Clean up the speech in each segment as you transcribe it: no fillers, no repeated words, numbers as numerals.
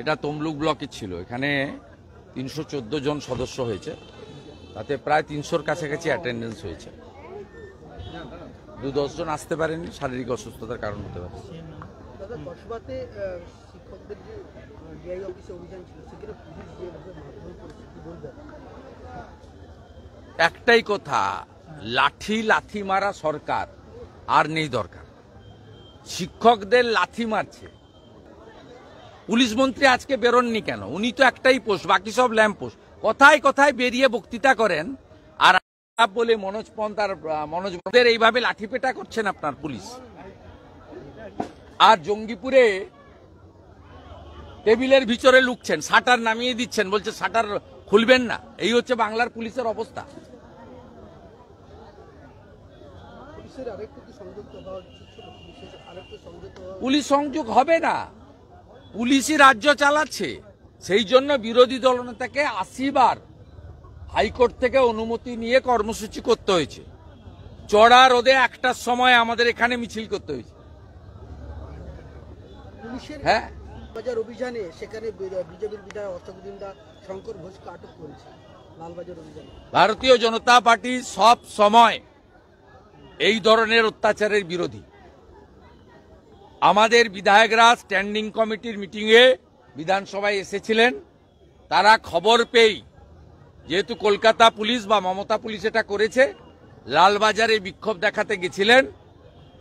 এটা তমলুক ব্লকে ছিল। এখানে 314 জন সদস্য হয়েছে, তাতে প্রায় 300-র কাছাকাছি অ্যাটেন্ডেন্স হয়েছে। 2-10 জন আসতে পারেনি, শারীরিক অসুস্থতার কারণ হতে পারে। একটাই কথা, লাঠি মারা সরকার আর নেই দরকার। শিক্ষকদের লাঠি মারছে। পুলিশ মন্ত্রী আজকে বেরোননি কেন? উনি তো একটাই পোস্ট, বাকি সব ল্যাম্প পোস্ট। কথায় কথায় বেরিয়ে বক্তৃতা করেন আর বলে মনোজ পন্থ আর মনোজ এইভাবে লাঠিপেটা করছেন আপনার পুলিশ। আর জঙ্গিপুরে টেবিলের ভিতরে লুকছেন, শাটার নামিয়ে দিচ্ছেন, বলছে শাটার খুলবেন না। এই হচ্ছে বাংলার পুলিশের অবস্থা। পুলিশ সংযোগ হবে না, পুলিশই রাজ্য চালাচ্ছে। সেই জন্য বিরোধী দলনেতাকে 80 বার হাইকোর্ট থেকে অনুমতি নিয়ে কর্মসূচি করতে হয়েছে। চড়া রোদে 1টার সময় আমাদের এখানে মিছিল করতে হয়েছে। হ্যাঁ, বাজার অভিযানে সেখানে বিজেপির বিধায়ক অশোকদিন শঙ্কর ঘোষকে আটক করেছে লালবাজার অভিযানে। ভারতীয় জনতা পার্টি সব সময় এই ধরনের অত্যাচারের বিরোধী। আমাদের বিধায়করা স্ট্যান্ডিং কমিটির মিটিংয়ে বিধানসভায় এসেছিলেন। তারা খবর পেয়ে, যেহেতু কলকাতা পুলিশ বা মমতা পুলিশ এটা করেছে, লালবাজারে বিক্ষোভ দেখাতে গেছিলেন।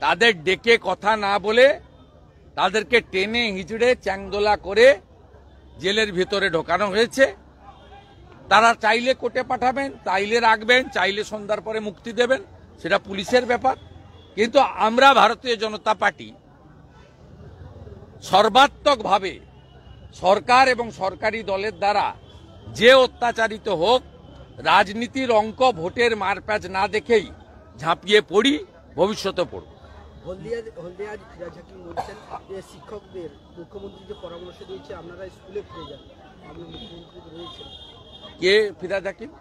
তাদের ডেকে কথা না বলে তাদেরকে টেনে হিঁচড়ে চ্যাংদোলা করে জেলের ভেতরে ঢোকানো হয়েছে। তারা চাইলে কোর্টে পাঠাবেন, চাইলে রাখবেন, চাইলে সন্ধ্যার পরে মুক্তি দেবেন, সেটা পুলিশের ব্যাপার। কিন্তু আমরা ভারতীয় জনতা পার্টি সর্বাত্মকভাবে সরকার এবং সরকারি দলের দ্বারা যে অত্যাচারিত হোক, রাজনীতির অঙ্ক ভোটের মারপ্যাচ না দেখেই ঝাঁপিয়ে পড়ি, ভবিষ্যতে পড়ব। শিক্ষকদের মুখ্যমন্ত্রী যে পরামর্শ দিয়েছে আপনারা স্কুলে ফিরে যান, আপনার মুখ্যমন্ত্রী রয়েছে। কে ফিরাজ হাকিম?